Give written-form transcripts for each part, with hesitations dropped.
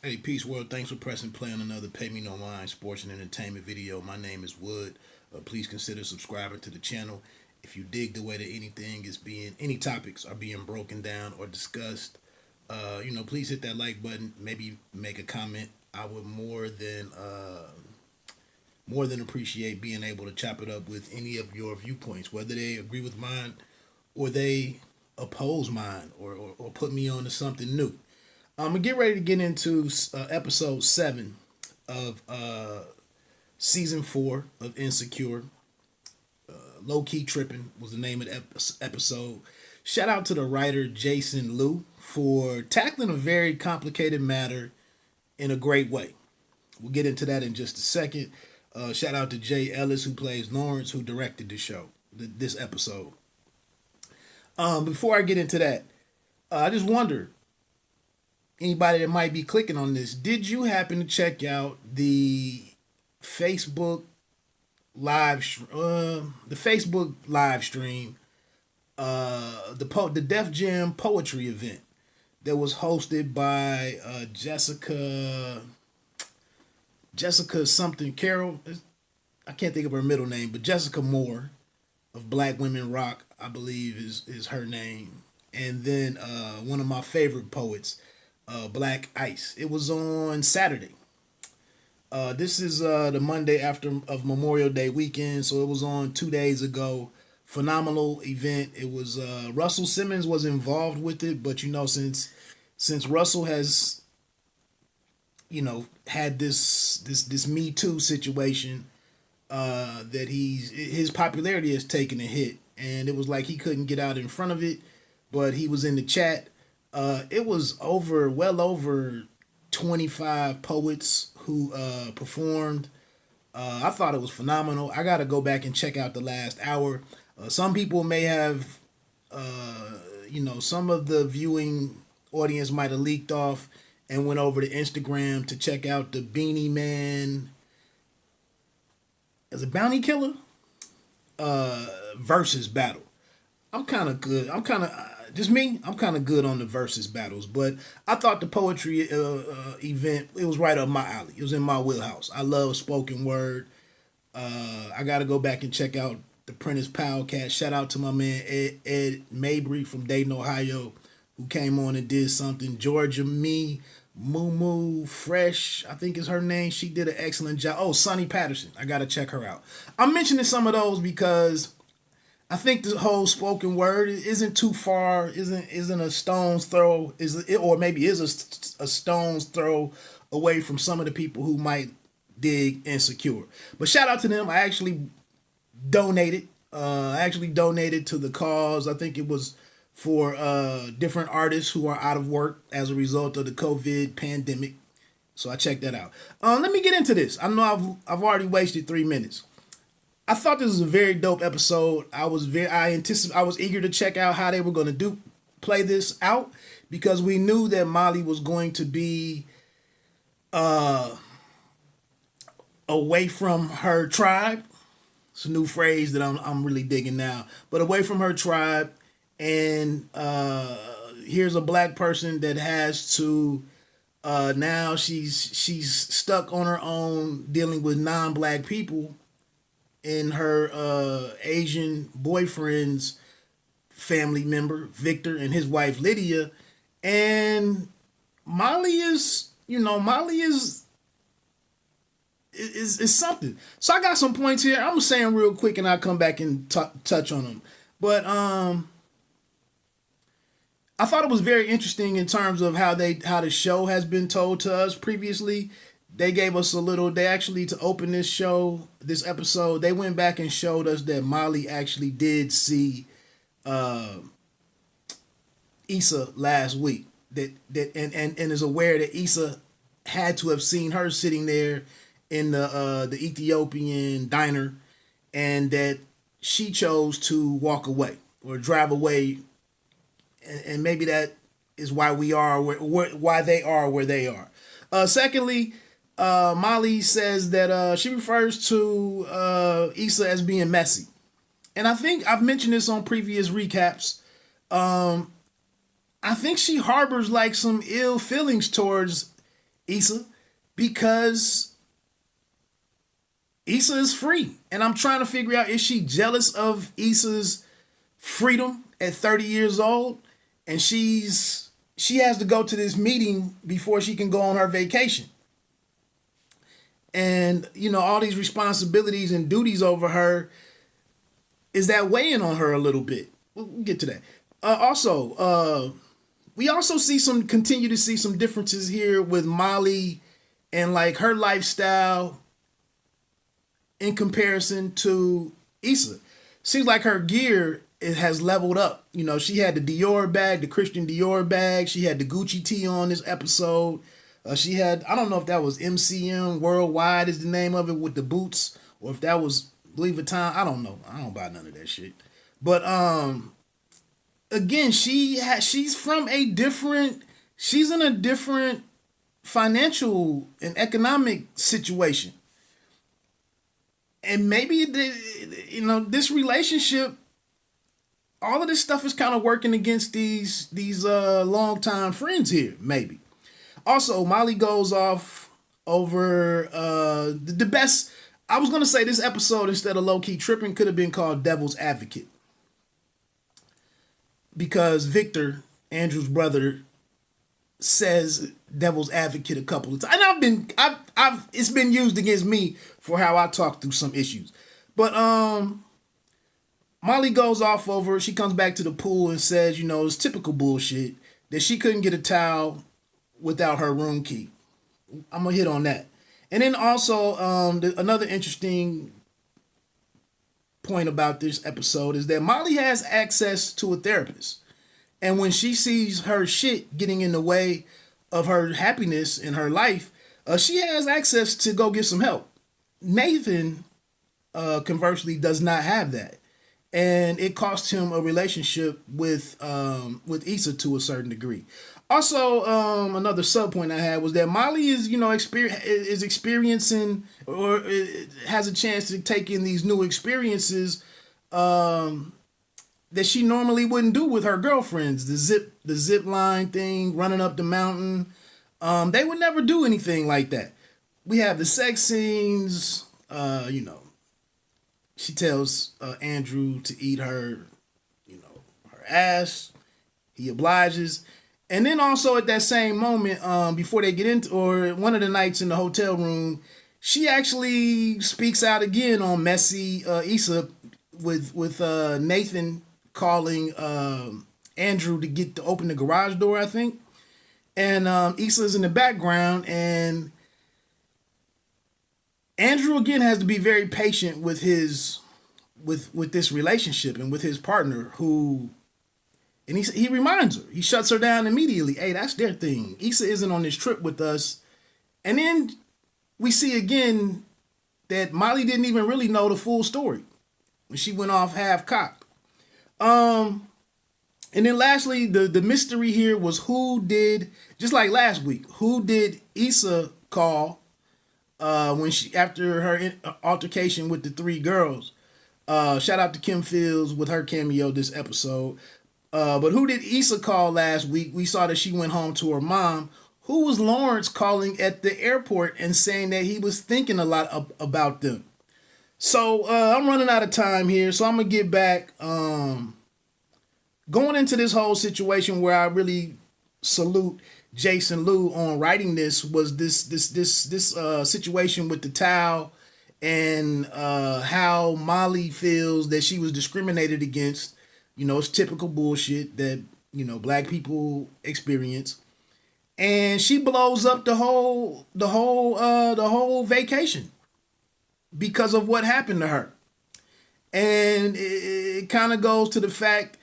Hey, Peace World, thanks for pressing play on another Pay Me No Mind sports and entertainment video. My name is Wood. Please consider subscribing to the channel. If you dig the way that any topics are being broken down or discussed, please hit that like button. Maybe make a comment. I would more than appreciate being able to chop it up with any of your viewpoints, whether they agree with mine or they oppose mine or put me on to something new. I'm gonna get ready to get into episode 7 of season 4 of Insecure. Lowkey Trippin was the name of the episode. Shout out to the writer Jason Liu for tackling a very complicated matter in a great way. We'll get into that in just a second. Shout out to Jay Ellis, who plays Lawrence, who directed the show, this episode. Before I get into that, I just wonder, anybody that might be clicking on this, did you happen to check out the Facebook live stream, the Def Jam poetry event that was hosted by Jessica something Carroll? I can't think of her middle name, but Jessica Moore of Black Women Rock, I believe is her name. And then one of my favorite poets, Black Ice. It was on Saturday. This is the Monday after of Memorial Day weekend, so it was on 2 days ago. Phenomenal event. It was Russell Simmons was involved with it, but since Russell has had this Me Too situation, that his popularity has taken a hit, and it was like he couldn't get out in front of it, but he was in the chat. It was well over 25 poets who performed. I thought it was phenomenal. I got to go back and check out the last hour. Some people may have, some of the viewing audience might have leaked off and went over to Instagram to check out the Beanie Man as a bounty killer versus battle. I'm kind of good. I'm kind of good on the versus battles, but I thought the poetry event, it was right up my alley. It was in my wheelhouse. I love spoken word. I got to go back and check out the Prentice Powellcast. Shout out to my man Ed Mabry from Dayton, Ohio, who came on and did something. Georgia Moo Fresh, I think is her name. She did an excellent job. Oh, Sonny Patterson. I got to check her out. I'm mentioning some of those because I think the whole spoken word isn't too far, isn't a stone's throw, or maybe is a stone's throw away from some of the people who might dig Insecure. But shout out to them. I actually donated. To the cause. I think it was for different artists who are out of work as a result of the COVID pandemic. So I checked that out. Let me get into this. I know I've already wasted 3 minutes. I thought this was a very dope episode. I was eager to check out how they were going to play this out, because we knew that Molly was going to be away from her tribe. It's a new phrase that I'm really digging now. But away from her tribe, and here's a black person that has to now she's stuck on her own dealing with non-black people in her Asian boyfriend's family member, Victor, and his wife, Lydia. And Molly is something. So I got some points here. I'm saying real quick, and I'll come back and touch on them. But I thought it was very interesting in terms of how the show has been told to us previously. They gave us to open this episode, they went back and showed us that Molly actually did see Issa last week. And is aware that Issa had to have seen her sitting there in the Ethiopian diner, and that she chose to walk away or drive away, and maybe that is why why they are where they are. Secondly, Molly says that she refers to Issa as being messy. And I think I've mentioned this on previous recaps. I think she harbors like some ill feelings towards Issa, because Issa is free. And I'm trying to figure out, is she jealous of Issa's freedom at 30 years old? And she has to go to this meeting before she can go on her vacation. And, all these responsibilities and duties over her, is that weighing on her a little bit? We'll get to that. We also continue to see some differences here with Molly and like her lifestyle in comparison to Issa. Seems like her gear has leveled up. She had the Dior bag, the Christian Dior bag. She had the Gucci tee on this episode. She had, I don't know if that was MCM Worldwide is the name of it with the boots, or if that was Louis Vuitton. I don't know. I don't buy none of that shit. But again, she's in a different financial and economic situation. And maybe this relationship, all of this stuff is kind of working against these longtime friends here, maybe. Also, Molly goes off over the best. I was going to say this episode, instead of Lowkey Trippin, could have been called Devil's Advocate. Because Victor, Andrew's brother, says Devil's Advocate a couple of times. And it's been used against me for how I talk through some issues. But Molly goes off over, she comes back to the pool and says, it's typical bullshit that she couldn't get a towel without her room key. I'm going to hit on that. And then also, another interesting point about this episode is that Molly has access to a therapist. And when she sees her shit getting in the way of her happiness in her life, she has access to go get some help. Nathan, conversely, does not have that. And it cost him a relationship with Issa to a certain degree. Also, another sub point I had was that Molly is, is experiencing or has a chance to take in these new experiences that she normally wouldn't do with her girlfriends. The zip line thing, running up the mountain. They would never do anything like that. We have the sex scenes. She tells Andrew to eat her, her ass. He obliges. And then also at that same moment, before they get into, or one of the nights in the hotel room, she actually speaks out again on messy Issa with Nathan calling Andrew to open the garage door, I think. And Issa's in the background, and Andrew again has to be very patient with with this relationship and with his partner who. And he reminds her. He shuts her down immediately. Hey, that's their thing. Issa isn't on this trip with us. And then we see again that Molly didn't even really know the full story when she went off half-cocked. And then lastly, the mystery here was just like last week, who did Issa call after her altercation with the three girls? Shout out to Kim Fields with her cameo this episode. But who did Issa call last week? We saw that she went home to her mom. Who was Lawrence calling at the airport and saying that he was thinking a lot about them? So I'm running out of time here, so I'm going to get back. Going into this whole situation where I really salute Jason Liu on writing this was this situation with the towel and how Molly feels that she was discriminated against. It's typical bullshit that, black people experience. And she blows up the whole vacation because of what happened to her. And it kind of goes to the fact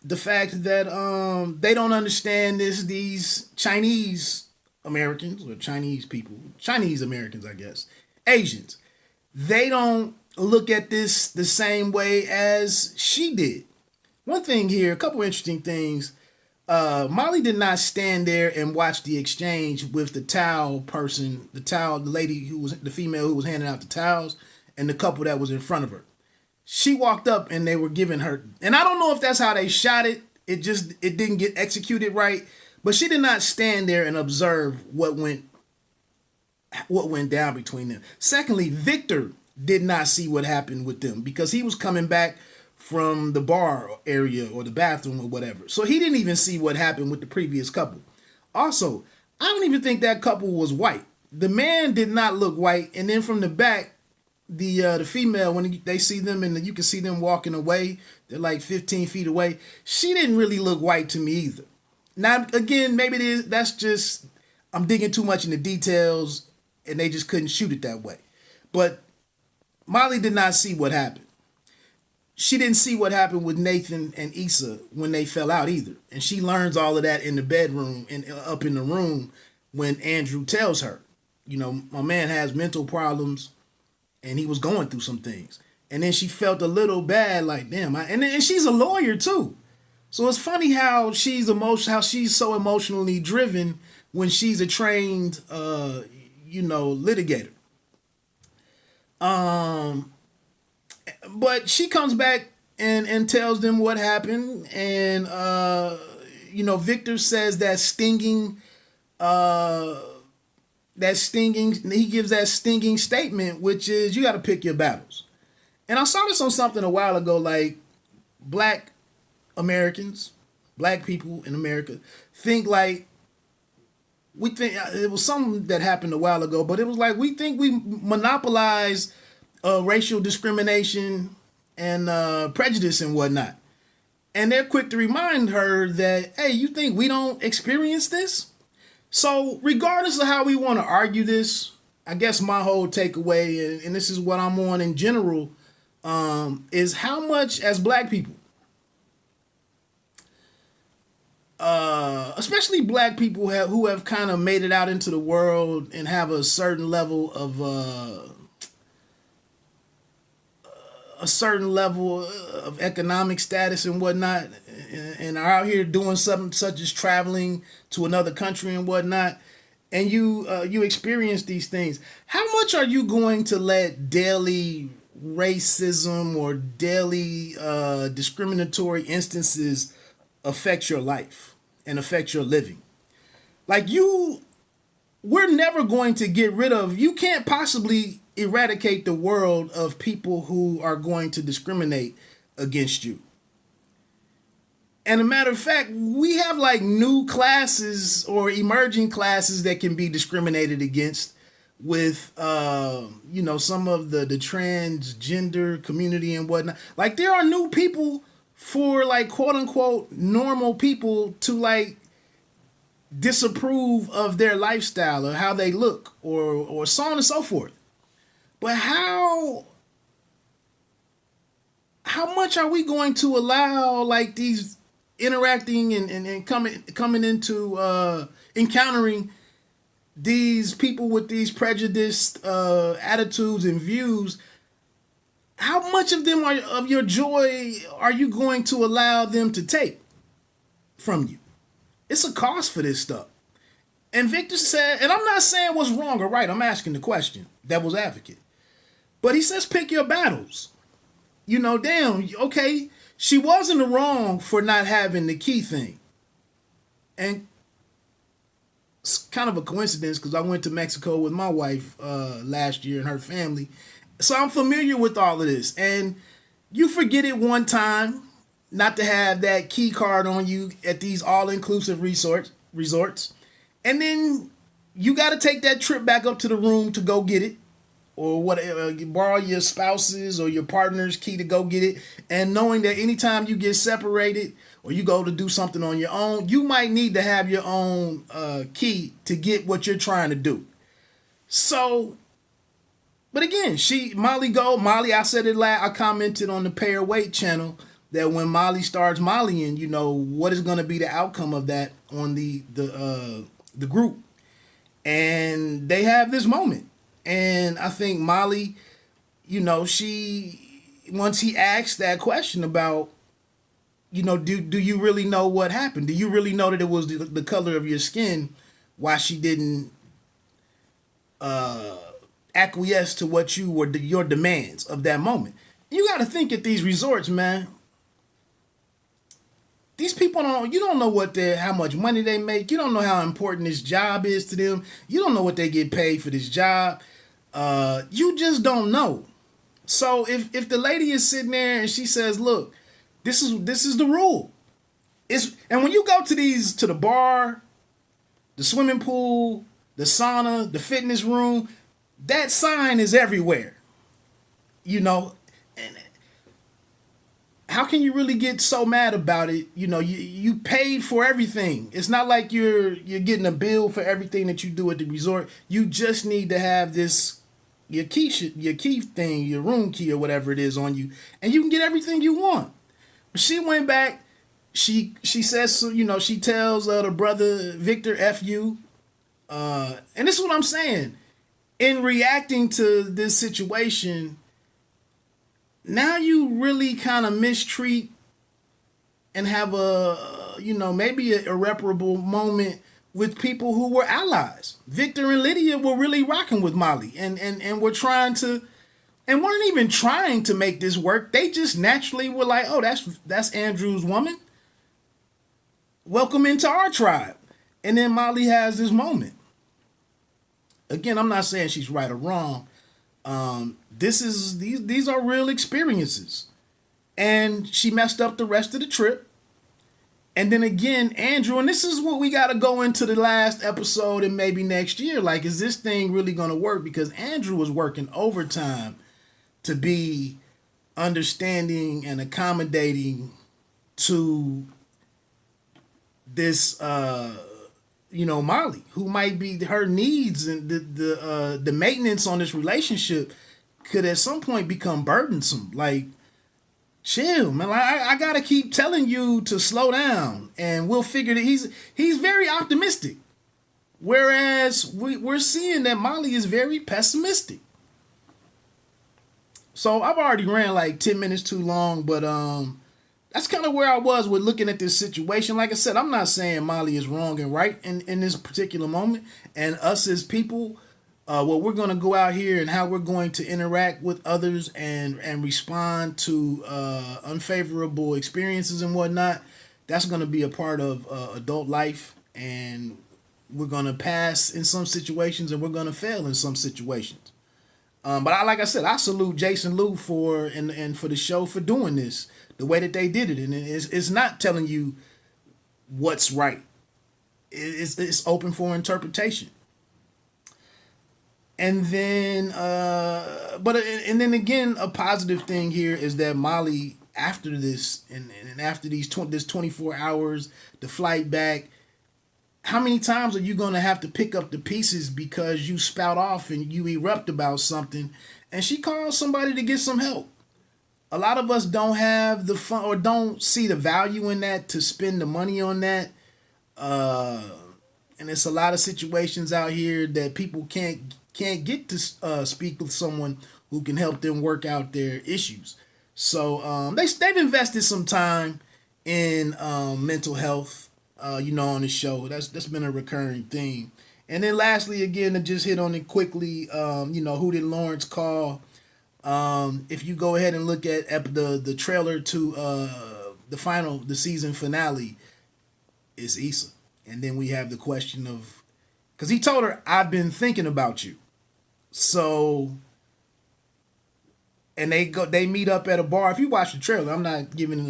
that they don't understand these Chinese Americans or Chinese people, Chinese Americans, I guess, Asians. They don't look at this the same way as she did. One thing here, a couple interesting things. Molly did not stand there and watch the exchange with the the lady the female who was handing out the towels, and the couple that was in front of her. She walked up and they were giving her, and I don't know if that's how they shot it. It didn't get executed right, but she did not stand there and observe what went what went down between them. Secondly, Victor did not see what happened with them because he was coming back from the bar area or the bathroom or whatever. So he didn't even see what happened with the previous couple. Also, I don't even think that couple was white. The man did not look white, and then from the back, the female, when they see them and you can see them walking away, they're like 15 feet away. She didn't really look white to me either. Now again, maybe that's just I'm digging too much into details, and they just couldn't shoot it that way. But Molly did not see what happened. She didn't see what happened with Nathan and Issa when they fell out either, and she learns all of that in the bedroom and up in the room when Andrew tells her, my man has mental problems and he was going through some things. And then she felt a little bad, like, damn. And she's a lawyer too. So it's funny how she's so emotionally driven when she's a trained, litigator. But she comes back and tells them what happened. And, Victor says he gives that stinging statement, which is you got to pick your battles. And I saw this on something a while ago, like black Americans, black people in America think like we think it was something that happened a while ago, but it was like we think we monopolize racial discrimination and prejudice and whatnot. And they're quick to remind her that, hey, you think we don't experience this? So regardless of how we want to argue this, I guess my whole takeaway, and this is what I'm on in general, is how much as black people, especially black people who have kind of made it out into the world and have a certain level of economic status and whatnot, and are out here doing something such as traveling to another country and whatnot, and you experience these things. How much are you going to let daily racism or daily discriminatory instances affect your life and affect your living? Like we're never going to get rid of, you can't possibly eradicate the world of people who are going to discriminate against you. And a matter of fact, we have like new classes or emerging classes that can be discriminated against with, some of the transgender community and whatnot. Like there are new people for like quote unquote normal people to like disapprove of their lifestyle or how they look or so on and so forth. But how much are we going to allow like these interacting and coming into encountering these people with these prejudiced attitudes and views? How much of them of your joy are you going to allow them to take from you? It's a cost for this stuff. And Victor said, and I'm not saying what's wrong or right, I'm asking the question, devil's advocate. But he says, pick your battles. Damn, okay, she wasn't wrong for not having the key thing. And it's kind of a coincidence because I went to Mexico with my wife last year and her family. So I'm familiar with all of this. And you forget it one time not to have that key card on you at these all-inclusive resorts. And then you got to take that trip back up to the room to go get it. Or whatever, you borrow your spouse's or your partner's key to go get it. And knowing that anytime you get separated or you go to do something on your own, you might need to have your own key to get what you're trying to do. So, but again, Molly, I said it last, I commented on the Pay Her Weight channel that when Molly starts Mollying, what is going to be the outcome of that on the group. And they have this moment. And I think Molly, once he asked that question about, do you really know what happened? Do you really know that it was the color of your skin? Why she didn't acquiesce to what your demands of that moment? You got to think at these resorts, man. these people don't. You don't know how much money they make. You don't know how important this job is to them. You don't know what they get paid for this job. You just don't know. So if the lady is sitting there and she says, "Look, this is the rule," and when you go to the bar, the swimming pool, the sauna, the fitness room, that sign is everywhere. You know, and how can you really get so mad about it? You know, you paid for everything. It's not like you're getting a bill for everything that you do at the resort. You just need to have this your key thing, your room key or whatever it is on you, and you can get everything you want. But she went back. She says, you know, she tells the brother Victor, "F you," and this is what I'm saying. In reacting to this situation, now you really kind of mistreat and have maybe an irreparable moment with people who were allies. Victor and Lydia were really rocking with Molly and were trying to, and weren't even trying to make this work. They just naturally were like, "Oh, that's Andrew's woman. Welcome into our tribe." And then Molly has this moment. Again, I'm not saying she's right or wrong. These are real experiences, and she messed up the rest of the trip. And then again, Andrew, and this is what we got to go into the last episode and maybe next year. Like, is this thing really going to work? Because Andrew was working overtime to be understanding and accommodating to this Molly, who might be her needs, and the maintenance on this relationship could at some point become burdensome. Like, chill, man. Like, I gotta keep telling you to slow down, and we'll figure that he's very optimistic, whereas we're seeing that Molly is very pessimistic. So I've already ran like 10 minutes too long, but that's kind of where I was with looking at this situation. Like I said, I'm not saying Molly is wrong and right in this particular moment. And us as people, what we're going to go out here and how we're going to interact with others and respond to unfavorable experiences and whatnot, that's going to be a part of adult life. And we're going to pass in some situations and we're going to fail in some situations. But like I said, I salute Jason Liu for the show for doing this the way that they did it, and it's not telling you what's right. It's open for interpretation. And then, and then again, a positive thing here is that Molly, after this and after this 24 hours, the flight back, how many times are you going to have to pick up the pieces because you spout off and you erupt about something, and she calls somebody to get some help? A lot of us don't have the fun or don't see the value in that to spend the money on that. And it's a lot of situations out here that people can't get to speak with someone who can help them work out their issues. So they've invested some time in mental health, on the show. That's been a recurring theme. And then lastly, again, to just hit on it quickly, who did Lawrence call? If you go ahead and look at the trailer to the season finale, it's Issa. And then we have the question of, because he told her, "I've been thinking about you." So, and they meet up at a bar. If you watch the trailer, I'm not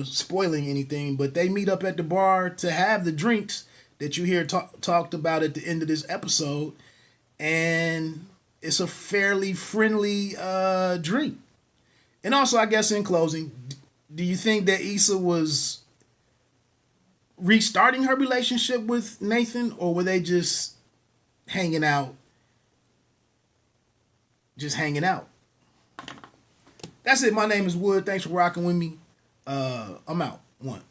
spoiling anything, but they meet up at the bar to have the drinks that you hear talked about at the end of this episode. And it's a fairly friendly drink. And also, I guess in closing, do you think that Issa was restarting her relationship with Nathan, or were they just hanging out? Just hanging out. That's it. My name is Wood. Thanks for rocking with me. I'm out. One.